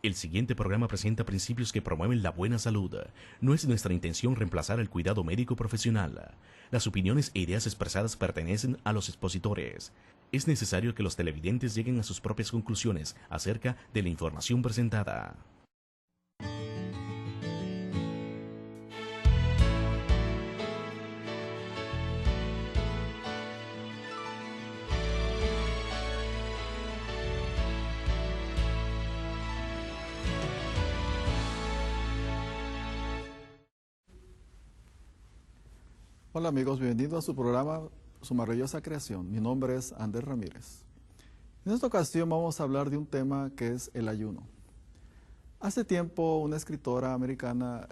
El siguiente programa presenta principios que promueven la buena salud. No es nuestra intención reemplazar el cuidado médico profesional. Las opiniones e ideas expresadas pertenecen a los expositores. Es necesario que los televidentes lleguen a sus propias conclusiones acerca de la información presentada. Hola amigos, bienvenidos a su programa Su Maravillosa Creación. Mi nombre es Ander Ramírez. En esta ocasión vamos a hablar de un tema que es el ayuno. Hace tiempo una escritora americana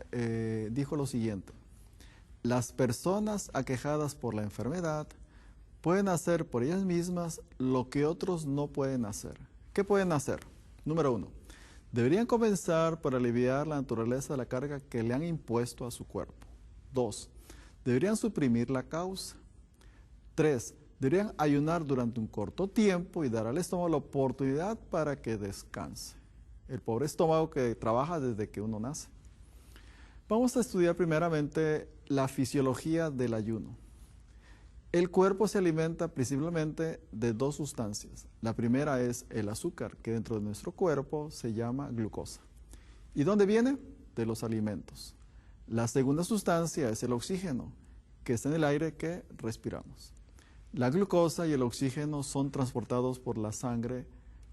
dijo lo siguiente: las personas aquejadas por la enfermedad pueden hacer por ellas mismas lo que otros no pueden hacer. ¿Qué pueden hacer? Número 1. Deberían comenzar por aliviar la naturaleza de la carga que le han impuesto a su cuerpo. 2. Deberían suprimir la causa. 3. Deberían ayunar durante un corto tiempo y dar al estómago la oportunidad para que descanse. El pobre estómago que trabaja desde que uno nace. Vamos a estudiar primeramente la fisiología del ayuno. El cuerpo se alimenta principalmente de dos sustancias. La primera es el azúcar, que dentro de nuestro cuerpo se llama glucosa. ¿Y dónde viene? De los alimentos. La segunda sustancia es el oxígeno, que está en el aire que respiramos. La glucosa y el oxígeno son transportados por la sangre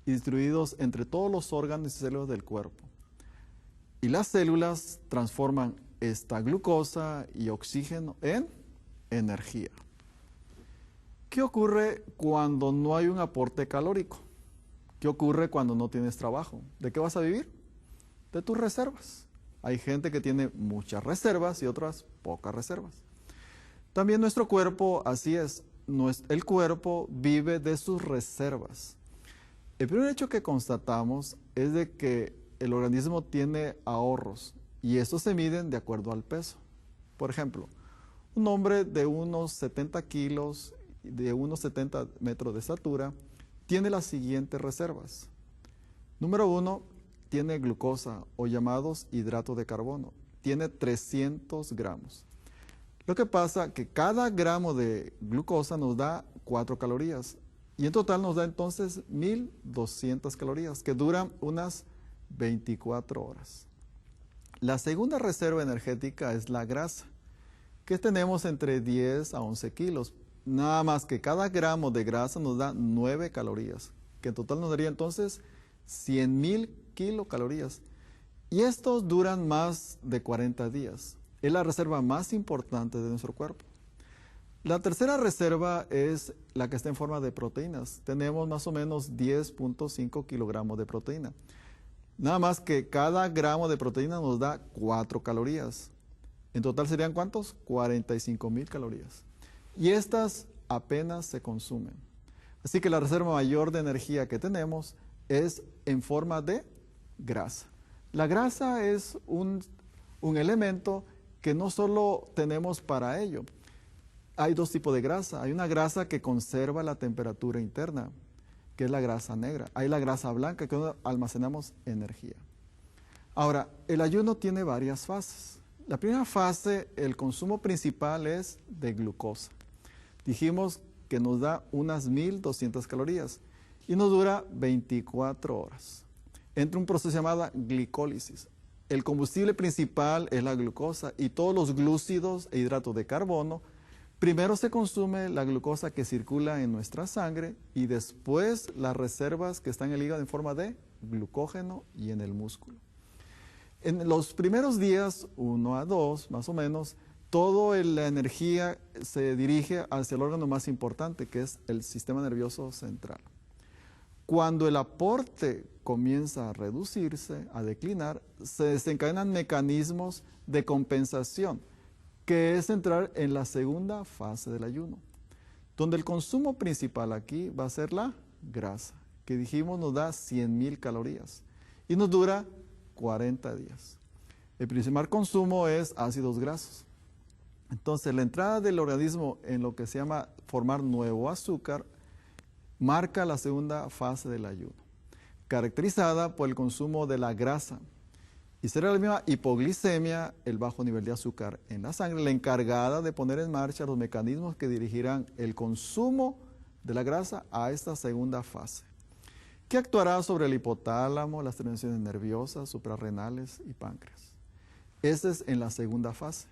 y distribuidos entre todos los órganos y células del cuerpo. Y las células transforman esta glucosa y oxígeno en energía. ¿Qué ocurre cuando no hay un aporte calórico? ¿Qué ocurre cuando no tienes trabajo? ¿De qué vas a vivir? De tus reservas. Hay gente que tiene muchas reservas y otras pocas reservas. También nuestro cuerpo, así es, el cuerpo vive de sus reservas. El primer hecho que constatamos es de que el organismo tiene ahorros y estos se miden de acuerdo al peso. Por ejemplo, un hombre de unos 70 kilos, de unos 70 metros de estatura, tiene las siguientes reservas. Número 1, tiene glucosa o llamados hidratos de carbono. Tiene 300 gramos. Lo que pasa que cada gramo de glucosa nos da 4 calorías. Y en total nos da entonces 1200 calorías, que duran unas 24 horas. La segunda reserva energética es la grasa, que tenemos entre 10 a 11 kilos. Nada más que cada gramo de grasa nos da 9 calorías, que en total nos daría entonces 100,000 kilocalorías. Y estos duran más de 40 días. Es la reserva más importante de nuestro cuerpo. La tercera reserva es la que está en forma de proteínas. Tenemos más o menos 10.5 kilogramos de proteína. Nada más que cada gramo de proteína nos da 4 calorías. En total serían ¿cuántos? 45,000 calorías. Y estas apenas se consumen. Así que la reserva mayor de energía que tenemos es en forma de grasa. La grasa es un elemento que no solo tenemos para ello. Hay dos tipos de grasa. Hay una grasa que conserva la temperatura interna, que es la grasa negra. Hay la grasa blanca, que almacenamos energía. Ahora, el ayuno tiene varias fases. La primera fase, el consumo principal es de glucosa. Dijimos que nos da unas 1200 calorías y nos dura 24 horas. Entra un proceso llamado glicólisis. El combustible principal es la glucosa y todos los glúcidos e hidratos de carbono. Primero se consume la glucosa que circula en nuestra sangre y después las reservas que están en el hígado en forma de glucógeno y en el músculo. En los primeros días, 1 a 2 más o menos, toda la energía se dirige hacia el órgano más importante, que es el sistema nervioso central. Cuando el aporte comienza a reducirse, a declinar, se desencadenan mecanismos de compensación, que es entrar en la segunda fase del ayuno, donde el consumo principal aquí va a ser la grasa, que dijimos nos da 100,000 calorías y nos dura 40 días. El principal consumo es ácidos grasos. Entonces, la entrada del organismo en lo que se llama formar nuevo azúcar marca la segunda fase del ayuno. caracterizada por el consumo de la grasa. Y será la misma hipoglicemia, el bajo nivel de azúcar en la sangre, la encargada de poner en marcha los mecanismos que dirigirán el consumo de la grasa a esta segunda fase, que actuará sobre el hipotálamo, las terminaciones nerviosas, suprarrenales y páncreas. Esta es en la segunda fase.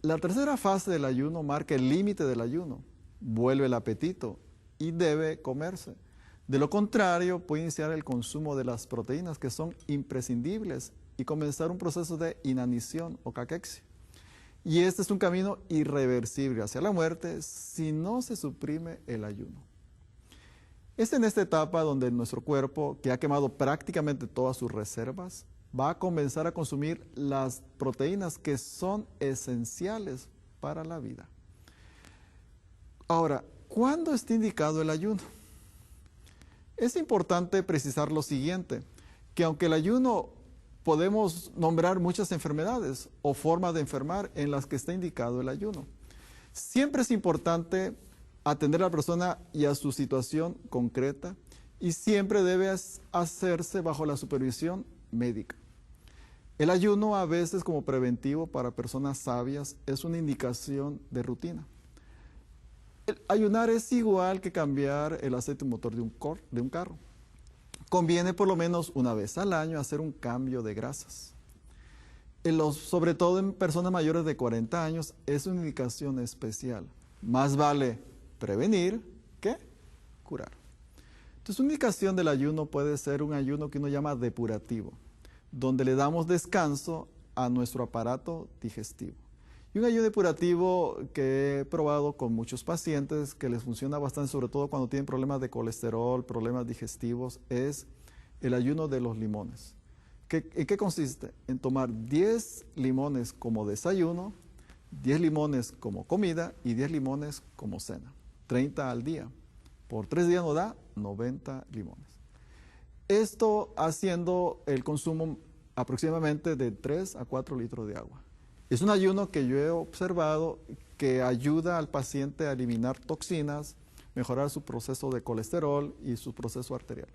La tercera fase del ayuno marca el límite del ayuno, vuelve el apetito y debe comerse. De lo contrario, puede iniciar el consumo de las proteínas que son imprescindibles y comenzar un proceso de inanición o caquexia. Y este es un camino irreversible hacia la muerte si no se suprime el ayuno. Es en esta etapa donde nuestro cuerpo, que ha quemado prácticamente todas sus reservas, va a comenzar a consumir las proteínas que son esenciales para la vida. Ahora, ¿cuándo está indicado el ayuno? Es importante precisar lo siguiente, que aunque el ayuno podemos nombrar muchas enfermedades o formas de enfermar en las que está indicado el ayuno, siempre es importante atender a la persona y a su situación concreta y siempre debe hacerse bajo la supervisión médica. El ayuno, a veces como preventivo para personas sabias, es una indicación de rutina. El ayunar es igual que cambiar el aceite motor de un carro. Conviene por lo menos una vez al año hacer un cambio de grasas. Sobre todo en personas mayores de 40 años, es una indicación especial. Más vale prevenir que curar. Entonces, una indicación del ayuno puede ser un ayuno que uno llama depurativo, donde le damos descanso a nuestro aparato digestivo. Y un ayuno depurativo que he probado con muchos pacientes, que les funciona bastante, sobre todo cuando tienen problemas de colesterol, problemas digestivos, es el ayuno de los limones. ¿En qué consiste? En tomar 10 limones como desayuno, 10 limones como comida y 10 limones como cena. 30 al día. Por 3 días nos da 90 limones. Esto haciendo el consumo aproximadamente de 3 a 4 litros de agua. Es un ayuno que yo he observado que ayuda al paciente a eliminar toxinas, mejorar su proceso de colesterol y su proceso arterial.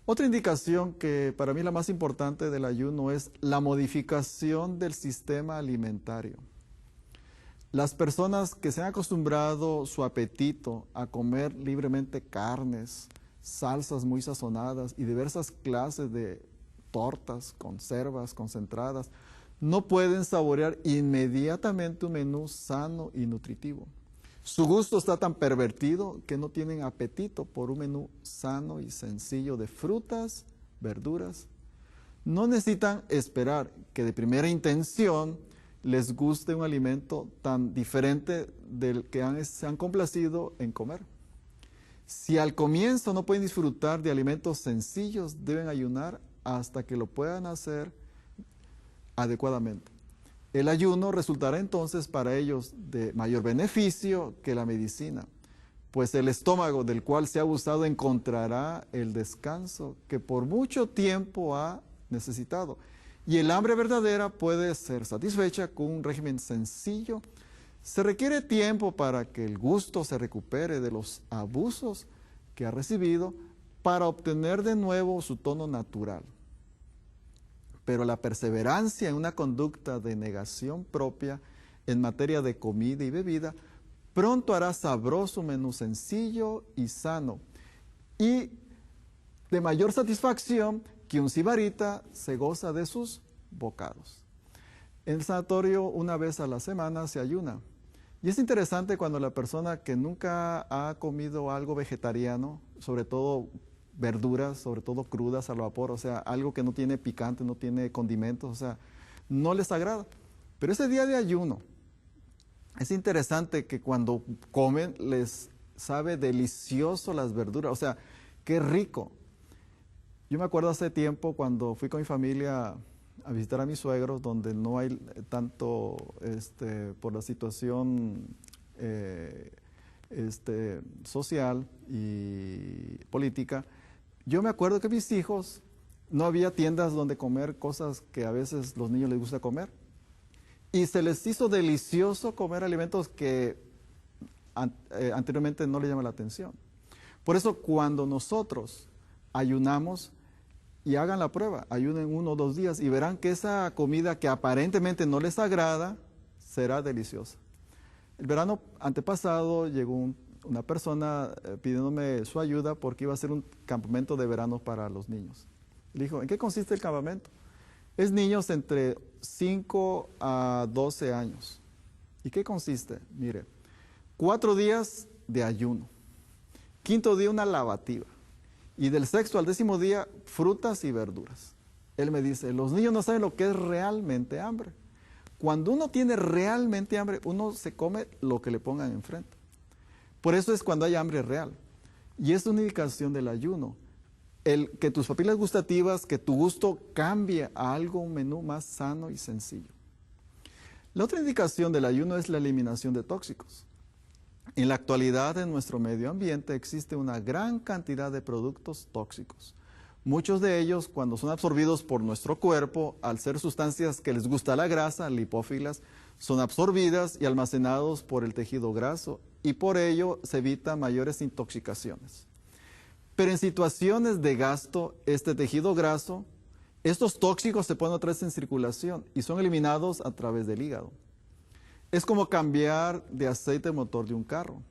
Otra indicación que para mí la más importante del ayuno es la modificación del sistema alimentario. Las personas que se han acostumbrado su apetito a comer libremente carnes, salsas muy sazonadas y diversas clases de tortas, conservas, concentradas, no pueden saborear inmediatamente un menú sano y nutritivo. Su gusto está tan pervertido que no tienen apetito por un menú sano y sencillo de frutas, verduras. No necesitan esperar que de primera intención les guste un alimento tan diferente del que se han complacido en comer. Si al comienzo no pueden disfrutar de alimentos sencillos, deben ayunar hasta que lo puedan hacer adecuadamente. El ayuno resultará entonces para ellos de mayor beneficio que la medicina, pues el estómago del cual se ha abusado encontrará el descanso que por mucho tiempo ha necesitado. Y el hambre verdadera puede ser satisfecha con un régimen sencillo. Se requiere tiempo para que el gusto se recupere de los abusos que ha recibido para obtener de nuevo su tono natural. Pero la perseverancia en una conducta de negación propia en materia de comida y bebida pronto hará sabroso un menú sencillo y sano y de mayor satisfacción que un sibarita se goza de sus bocados. En el sanatorio una vez a la semana se ayuna. Y es interesante cuando la persona que nunca ha comido algo vegetariano, sobre todo verduras, sobre todo crudas al vapor, o sea, algo que no tiene picante, no tiene condimentos, o sea, no les agrada. Pero ese día de ayuno, es interesante que cuando comen les sabe delicioso las verduras, o sea, qué rico. Yo me acuerdo hace tiempo cuando fui con mi familia a visitar a mis suegros, donde no hay tanto, por la situación social y política. Yo me acuerdo que mis hijos, no había tiendas donde comer cosas que a veces los niños les gusta comer. Y se les hizo delicioso comer alimentos que anteriormente no les llama la atención. Por eso cuando nosotros ayunamos y hagan la prueba, ayunen 1 o 2 días y verán que esa comida que aparentemente no les agrada será deliciosa. El verano antepasado llegó una persona pidiéndome su ayuda porque iba a hacer un campamento de verano para los niños. Le dijo, ¿en qué consiste el campamento? Es niños entre 5 a 12 años. ¿Y qué consiste? Mire, 4 días de ayuno, 5º día una lavativa y del 6º al 10º día frutas y verduras. Él me dice, los niños no saben lo que es realmente hambre. Cuando uno tiene realmente hambre, uno se come lo que le pongan enfrente. Por eso es cuando hay hambre real. Y es una indicación del ayuno. Que tus papilas gustativas, que tu gusto cambie a algo, un menú más sano y sencillo. La otra indicación del ayuno es la eliminación de tóxicos. En la actualidad en nuestro medio ambiente existe una gran cantidad de productos tóxicos. Muchos de ellos, cuando son absorbidos por nuestro cuerpo, al ser sustancias que les gusta la grasa, lipófilas, son absorbidas y almacenados por el tejido graso y por ello se evitan mayores intoxicaciones. Pero en situaciones de gasto, este tejido graso, estos tóxicos se ponen otra vez en circulación y son eliminados a través del hígado. Es como cambiar de aceite motor de un carro.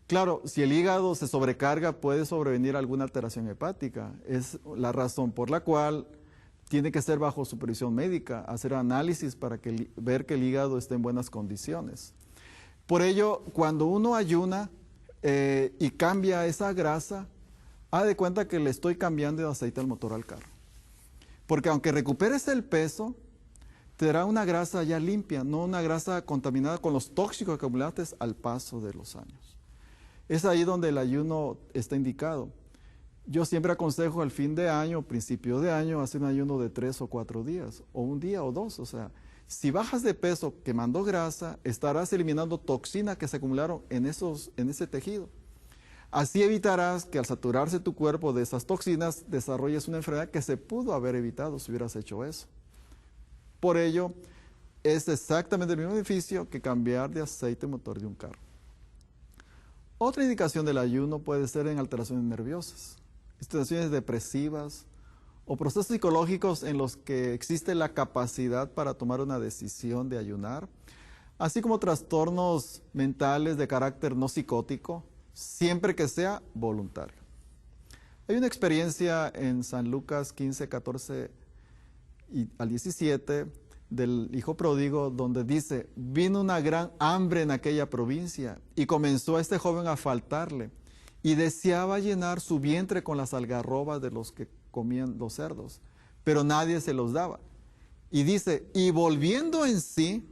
Claro, si el hígado se sobrecarga, puede sobrevenir alguna alteración hepática. Es la razón por la cual tiene que ser bajo supervisión médica, hacer análisis para ver que el hígado esté en buenas condiciones. Por ello, cuando uno ayuna y cambia esa grasa, haz de cuenta que le estoy cambiando de aceite al motor al carro. Porque aunque recuperes el peso, te dará una grasa ya limpia, no una grasa contaminada con los tóxicos que acumulaste al paso de los años. Es ahí donde el ayuno está indicado. Yo siempre aconsejo al fin de año, principio de año, hacer un ayuno de 3 o 4 días, o 1 día o 2. O sea, si bajas de peso quemando grasa, estarás eliminando toxinas que se acumularon en ese tejido. Así evitarás que al saturarse tu cuerpo de esas toxinas, desarrolles una enfermedad que se pudo haber evitado si hubieras hecho eso. Por ello, es exactamente el mismo beneficio que cambiar de aceite motor de un carro. Otra indicación del ayuno puede ser en alteraciones nerviosas, situaciones depresivas o procesos psicológicos en los que existe la capacidad para tomar una decisión de ayunar, así como trastornos mentales de carácter no psicótico, siempre que sea voluntario. Hay una experiencia en San Lucas 15, 14 al 17 del hijo pródigo, donde dice, vino una gran hambre en aquella provincia y comenzó a este joven a faltarle y deseaba llenar su vientre con las algarrobas de los que comían los cerdos, pero nadie se los daba. Y dice, y volviendo en sí,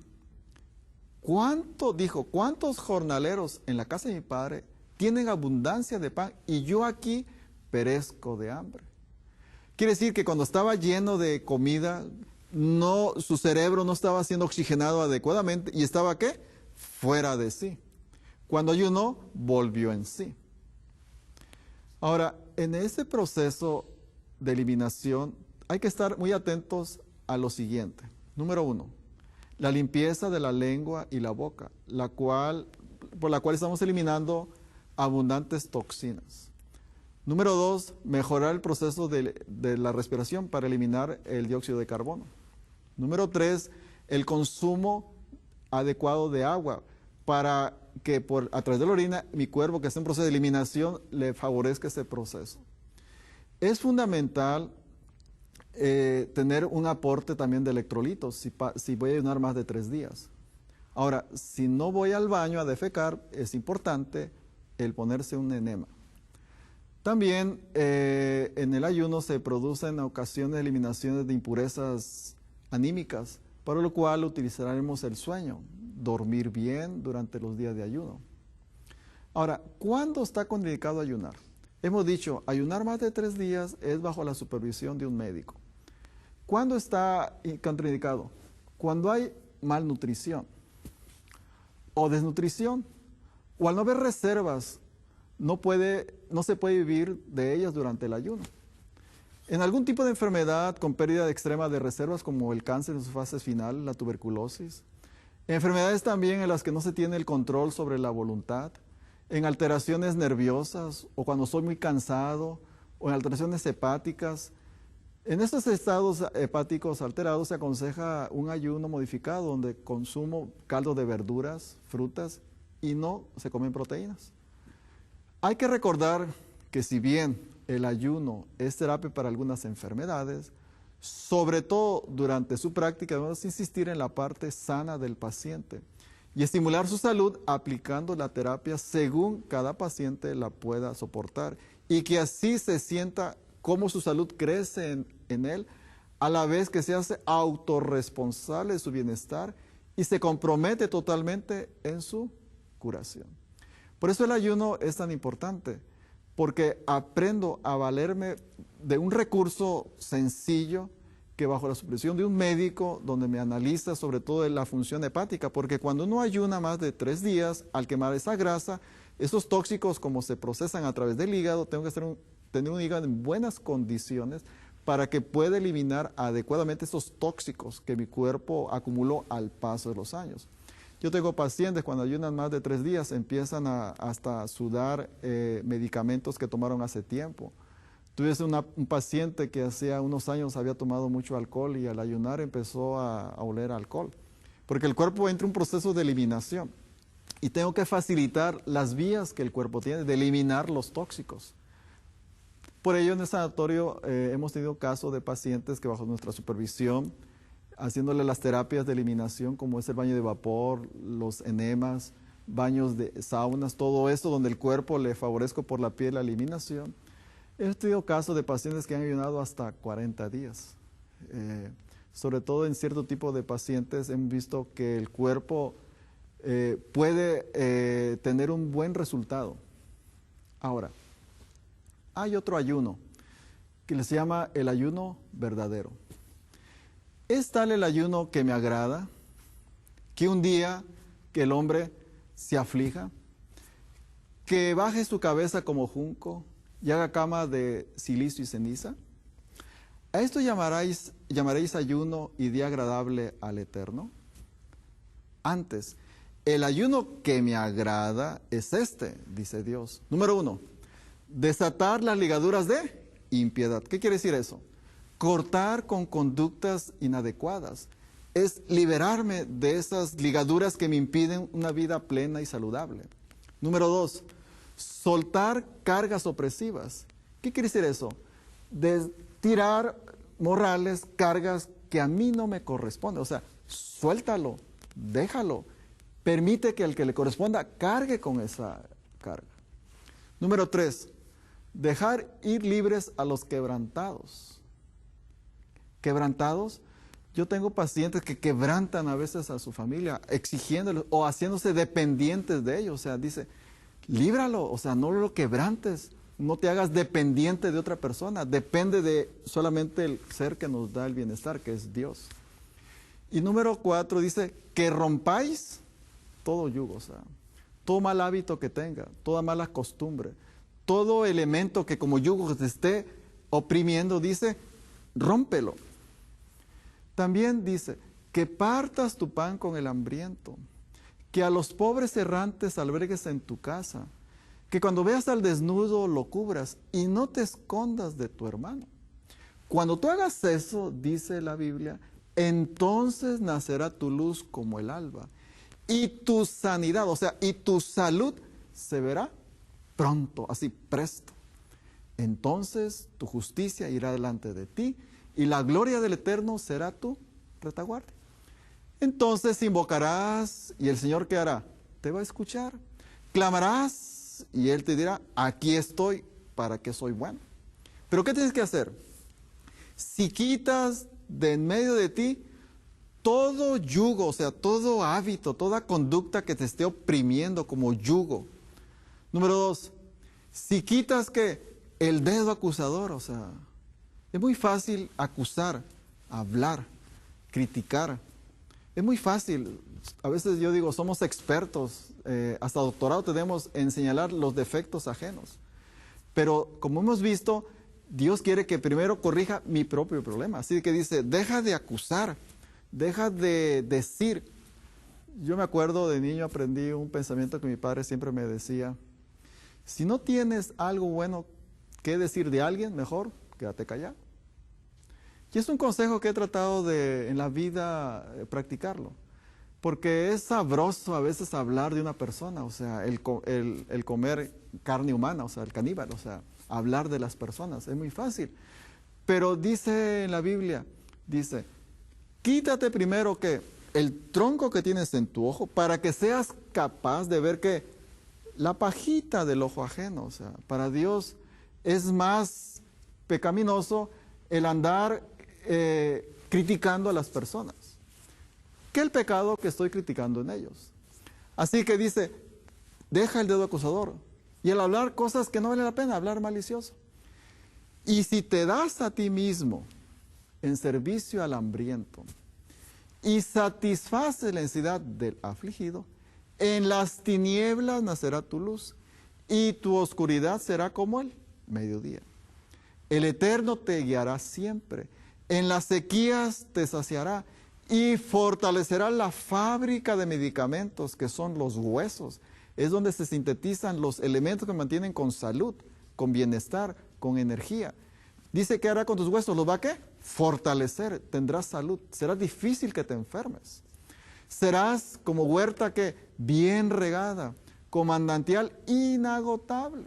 ¿cuántos jornaleros en la casa de mi padre tienen abundancia de pan y yo aquí perezco de hambre? Quiere decir que cuando estaba lleno de comida, su cerebro no estaba siendo oxigenado adecuadamente y estaba, ¿qué? Fuera de sí. Cuando ayunó, volvió en sí. Ahora, en ese proceso de eliminación hay que estar muy atentos a lo siguiente. Número 1, la limpieza de la lengua y la boca, por la cual estamos eliminando abundantes toxinas. Número 2, mejorar el proceso de la respiración para eliminar el dióxido de carbono. Número 3, el consumo adecuado de agua para que a través de la orina mi cuerpo que está en proceso de eliminación le favorezca ese proceso. Es fundamental tener un aporte también de electrolitos si voy a ayunar más de 3 días. Ahora, si no voy al baño a defecar, es importante el ponerse un enema. También en el ayuno se producen en ocasiones eliminaciones de impurezas anímicas, para lo cual utilizaremos el sueño, dormir bien durante los días de ayuno. Ahora, ¿cuándo está contraindicado ayunar? Hemos dicho, ayunar más de 3 días es bajo la supervisión de un médico. ¿Cuándo está contraindicado? Cuando hay malnutrición o desnutrición, o al no haber reservas, no se puede vivir de ellas durante el ayuno. En algún tipo de enfermedad con pérdida extrema de reservas, como el cáncer en su fase final, la tuberculosis, enfermedades también en las que no se tiene el control sobre la voluntad, en alteraciones nerviosas, o cuando soy muy cansado, o en alteraciones hepáticas. En estos estados hepáticos alterados se aconseja un ayuno modificado donde consumo caldo de verduras, frutas y no se comen proteínas. Hay que recordar que si bien el ayuno es terapia para algunas enfermedades, sobre todo durante su práctica debemos insistir en la parte sana del paciente y estimular su salud aplicando la terapia según cada paciente la pueda soportar y que así se sienta cómo su salud crece en él, a la vez que se hace autorresponsable de su bienestar y se compromete totalmente en su curación. Por eso el ayuno es tan importante, porque aprendo a valerme de un recurso sencillo que bajo la supervisión de un médico donde me analiza sobre todo la función hepática, porque cuando uno ayuna más de 3 días, al quemar esa grasa, esos tóxicos como se procesan a través del hígado, tengo que tener un hígado en buenas condiciones para que pueda eliminar adecuadamente esos tóxicos que mi cuerpo acumuló al paso de los años. Yo tengo pacientes cuando ayunan más de 3 días empiezan hasta sudar medicamentos que tomaron hace tiempo. Tuve un paciente que hacía unos años había tomado mucho alcohol y al ayunar empezó a oler alcohol, porque el cuerpo entra en un proceso de eliminación y tengo que facilitar las vías que el cuerpo tiene de eliminar los tóxicos. Por ello en el sanatorio hemos tenido casos de pacientes que bajo nuestra supervisión, haciéndole las terapias de eliminación como es el baño de vapor, los enemas, baños de saunas, todo esto donde el cuerpo le favorezco por la piel la eliminación. He tenido casos de pacientes que han ayunado hasta 40 días. Sobre todo en cierto tipo de pacientes hemos visto que el cuerpo puede tener un buen resultado. Ahora, hay otro ayuno que se llama el ayuno verdadero. Es tal el ayuno que me agrada, que un día que el hombre se aflija, que baje su cabeza como junco y haga cama de silicio y ceniza. A esto llamaréis ayuno y día agradable al Eterno. Antes, el ayuno que me agrada es este, dice Dios. Número 1, desatar las ligaduras de impiedad. ¿Qué quiere decir eso? Cortar con conductas inadecuadas. Es liberarme de esas ligaduras que me impiden una vida plena y saludable. Número 2, soltar cargas opresivas. ¿Qué quiere decir eso? De tirar morales, cargas que a mí no me corresponden. O sea, suéltalo, déjalo. Permite que el que le corresponda cargue con esa carga. Número 3, dejar ir libres a los quebrantados. Quebrantados, yo tengo pacientes que quebrantan a veces a su familia, exigiéndole o haciéndose dependientes de ellos. O sea, dice, líbralo, o sea, no lo quebrantes, no te hagas dependiente de otra persona, depende de solamente el ser que nos da el bienestar, que es Dios. Y número 4 dice, que rompáis todo yugo, o sea, todo mal hábito que tenga, toda mala costumbre, todo elemento que como yugo te esté oprimiendo, dice, rómpelo. También dice, que partas tu pan con el hambriento, que a los pobres errantes albergues en tu casa, que cuando veas al desnudo lo cubras y no te escondas de tu hermano. Cuando tú hagas eso, dice la Biblia, entonces nacerá tu luz como el alba y tu sanidad, o sea, y tu salud se verá pronto, así presto. Entonces tu justicia irá delante de ti y la gloria del Eterno será tu retaguardia. Entonces invocarás y el Señor ¿qué hará? Te va a escuchar. Clamarás y Él te dirá, aquí estoy, para que soy bueno. Pero ¿qué tienes que hacer? Si quitas de en medio de ti todo yugo, o sea, todo hábito, toda conducta que te esté oprimiendo como yugo. Número 2, si quitas que el dedo acusador, o sea, es muy fácil acusar, hablar, criticar. Es muy fácil. A veces yo digo, somos expertos, hasta doctorado tenemos en señalar los defectos ajenos. Pero como hemos visto, Dios quiere que primero corrija mi propio problema. Así que dice, deja de acusar, deja de decir. Yo me acuerdo de niño aprendí un pensamiento que mi padre siempre me decía, si no tienes algo bueno qué decir de alguien, mejor quédate callado. Y es un consejo que he tratado de en la vida practicarlo, porque es sabroso a veces hablar de una persona, o sea, el comer carne humana, o sea, el caníbal, o sea, hablar de las personas, es muy fácil. Pero dice en la Biblia, dice, quítate primero que el tronco que tienes en tu ojo para que seas capaz de ver que la pajita del ojo ajeno, o sea, para Dios es más pecaminoso el andar criticando a las personas que el pecado que estoy criticando en ellos. Así que dice, deja el dedo acusador y el hablar cosas que no vale la pena, hablar malicioso. Y si te das a ti mismo en servicio al hambriento y satisfaces la necesidad del afligido, en las tinieblas nacerá tu luz y tu oscuridad será como el mediodía. El Eterno te guiará siempre, en las sequías te saciará y fortalecerá la fábrica de medicamentos que son los huesos. Es donde se sintetizan los elementos que mantienen con salud, con bienestar, con energía. Dice que hará con tus huesos, ¿los va a qué? Fortalecer, tendrás salud, será difícil que te enfermes. Serás como huerta que bien regada, como manantial inagotable.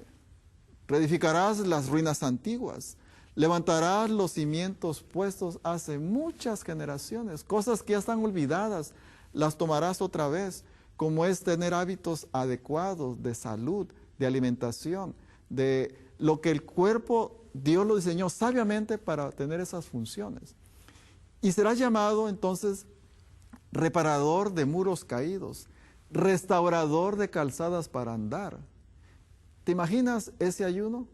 Reedificarás las ruinas antiguas, levantarás los cimientos puestos hace muchas generaciones, cosas que ya están olvidadas, las tomarás otra vez, como es tener hábitos adecuados de salud, de alimentación, de lo que el cuerpo, Dios lo diseñó sabiamente para tener esas funciones. Y serás llamado entonces reparador de muros caídos, restaurador de calzadas para andar. ¿Te imaginas ese ayuno?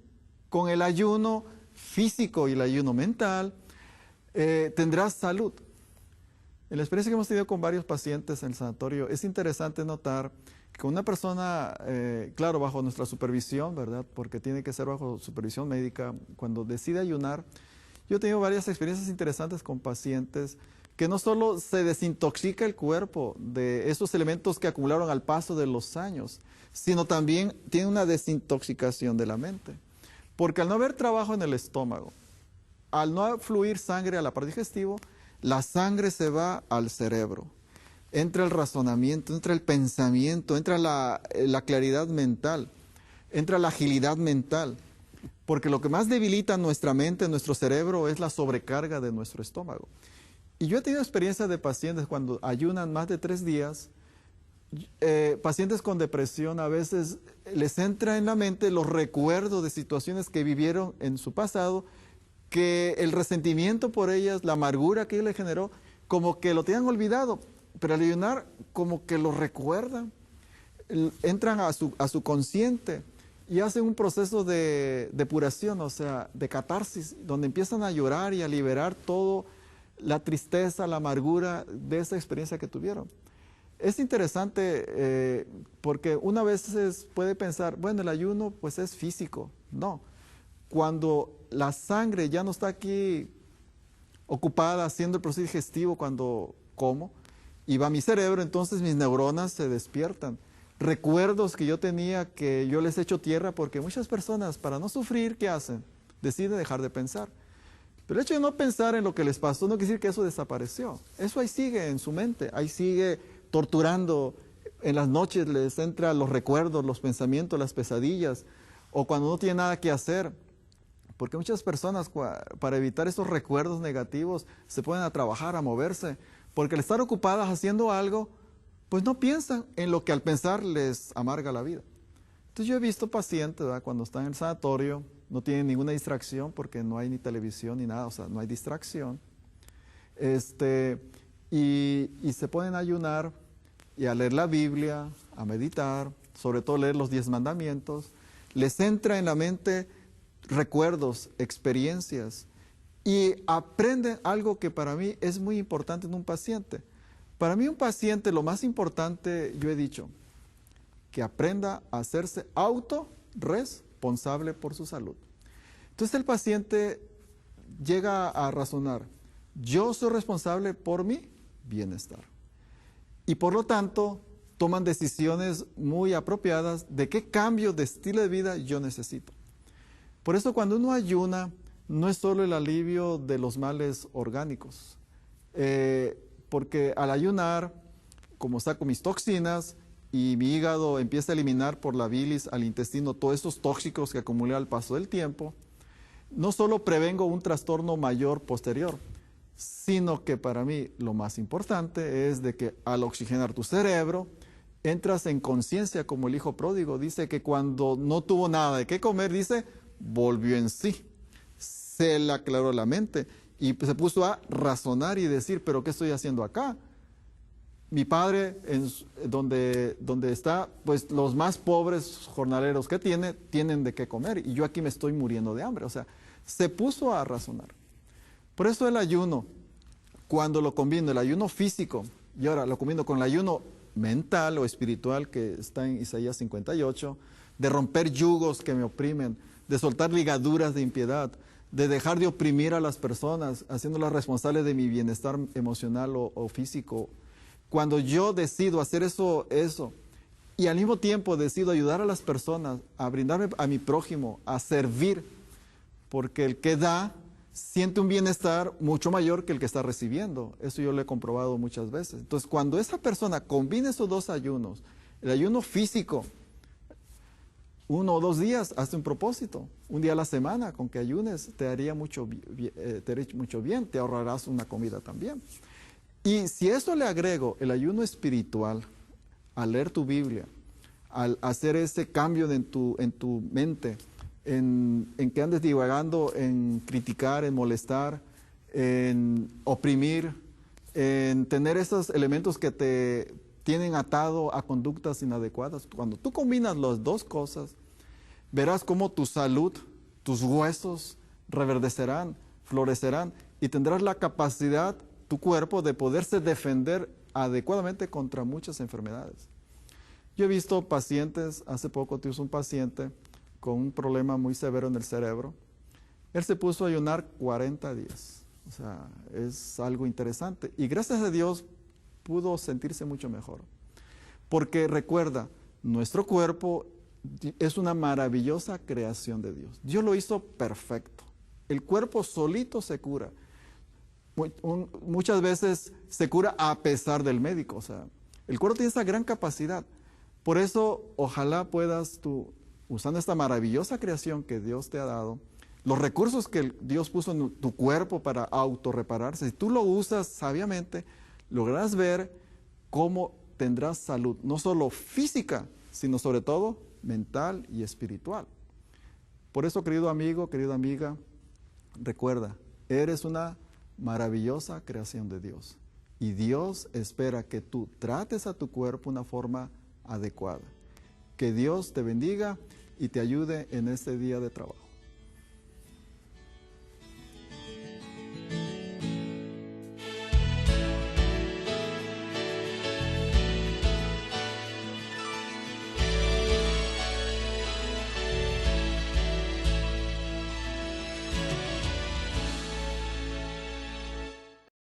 Con el ayuno físico y el ayuno mental, tendrás salud. En la experiencia que hemos tenido con varios pacientes en el sanatorio, es interesante notar que una persona, claro, bajo nuestra supervisión, ¿verdad? Porque tiene que ser bajo supervisión médica, cuando decide ayunar, yo he tenido varias experiencias interesantes con pacientes que no solo se desintoxica el cuerpo de esos elementos que acumularon al paso de los años, sino también tiene una desintoxicación de la mente. Porque al no haber trabajo en el estómago, al no fluir sangre al aparato digestivo, la sangre se va al cerebro. Entra el razonamiento, entra el pensamiento, entra la claridad mental, entra la agilidad mental. Porque lo que más debilita nuestra mente, nuestro cerebro, es la sobrecarga de nuestro estómago. Y yo he tenido experiencia de pacientes cuando ayunan más de 3 días, pacientes con depresión, a veces les entra en la mente los recuerdos de situaciones que vivieron en su pasado, que el resentimiento por ellas, la amargura que les generó, como que lo tenían olvidado, pero al ayunar como que lo recuerdan, entran a su consciente y hacen un proceso de depuración, o sea, de catarsis, donde empiezan a llorar y a liberar toda la tristeza, la amargura de esa experiencia que tuvieron. Es interesante porque una vez puede pensar, bueno, el ayuno pues es físico. No, cuando la sangre ya no está aquí ocupada haciendo el proceso digestivo cuando como, y va a mi cerebro, entonces mis neuronas se despiertan. Recuerdos que yo tenía que yo les echo tierra porque muchas personas para no sufrir, ¿qué hacen? Deciden dejar de pensar. Pero el hecho de no pensar en lo que les pasó no quiere decir que eso desapareció. Eso ahí sigue en su mente, ahí sigue torturando. En las noches les entran los recuerdos, los pensamientos, las pesadillas, o cuando no tiene nada que hacer. Porque muchas personas, para evitar esos recuerdos negativos, se ponen a trabajar, a moverse, porque al estar ocupadas haciendo algo, pues no piensan en lo que al pensar les amarga la vida. Entonces yo he visto pacientes, ¿verdad? Cuando están en el sanatorio, no tienen ninguna distracción porque no hay ni televisión ni nada, o sea, no hay distracción. Y se ponen a ayunar y a leer la Biblia, a meditar, sobre todo leer los 10 mandamientos. Les entra en la mente recuerdos, experiencias y aprenden algo que para mí es muy importante en un paciente. Para mí un paciente lo más importante, yo he dicho, que aprenda a hacerse autorresponsable por su salud. Entonces el paciente llega a razonar, yo soy responsable por mi bienestar. Y por lo tanto, toman decisiones muy apropiadas de qué cambio de estilo de vida yo necesito. Por eso cuando uno ayuna, no es solo el alivio de los males orgánicos, porque al ayunar, como saco mis toxinas y mi hígado empieza a eliminar por la bilis al intestino todos estos tóxicos que acumulé al paso del tiempo, no solo prevengo un trastorno mayor posterior, sino que para mí lo más importante es de que al oxigenar tu cerebro, entras en conciencia como el hijo pródigo. Dice que cuando no tuvo nada de qué comer, dice, volvió en sí. Se le aclaró la mente y se puso a razonar y decir, pero ¿qué estoy haciendo acá? Mi padre, donde está, pues los más pobres jornaleros que tienen de qué comer y yo aquí me estoy muriendo de hambre. O sea, se puso a razonar. Por eso el ayuno, cuando lo combino, el ayuno físico, y ahora lo combino con el ayuno mental o espiritual que está en Isaías 58, de romper yugos que me oprimen, de soltar ligaduras de impiedad, de dejar de oprimir a las personas, haciéndolas responsables de mi bienestar emocional o físico. Cuando yo decido hacer eso, y al mismo tiempo decido ayudar a las personas, a brindarme a mi prójimo, a servir, porque el que da siente un bienestar mucho mayor que el que está recibiendo. Eso yo lo he comprobado muchas veces. Entonces, cuando esa persona combina esos dos ayunos, el ayuno físico, 1 o 2 días, hazte un propósito. Un día a la semana, con que ayunes, te haría mucho bien, te ahorrarás una comida también. Y si esto le agrego el ayuno espiritual, al leer tu Biblia, al hacer ese cambio en tu mente, en que andes divagando, en criticar, en molestar, en oprimir, en tener esos elementos que te tienen atado a conductas inadecuadas. Cuando tú combinas las dos cosas, verás cómo tu salud, tus huesos reverdecerán, florecerán y tendrás la capacidad, tu cuerpo, de poderse defender adecuadamente contra muchas enfermedades. Yo he visto pacientes, hace poco tuve un paciente con un problema muy severo en el cerebro. Él se puso a ayunar 40 días. O sea, es algo interesante. Y gracias a Dios pudo sentirse mucho mejor. Porque recuerda, nuestro cuerpo es una maravillosa creación de Dios. Dios lo hizo perfecto. El cuerpo solito se cura. Muchas veces se cura a pesar del médico. O sea, el cuerpo tiene esa gran capacidad. Por eso, ojalá puedas tú, usando esta maravillosa creación que Dios te ha dado, los recursos que Dios puso en tu cuerpo para autorrepararse, si tú lo usas sabiamente, lograrás ver cómo tendrás salud, no solo física, sino sobre todo mental y espiritual. Por eso, querido amigo, querida amiga, recuerda, eres una maravillosa creación de Dios. Y Dios espera que tú trates a tu cuerpo de una forma adecuada. Que Dios te bendiga y te ayude en este día de trabajo.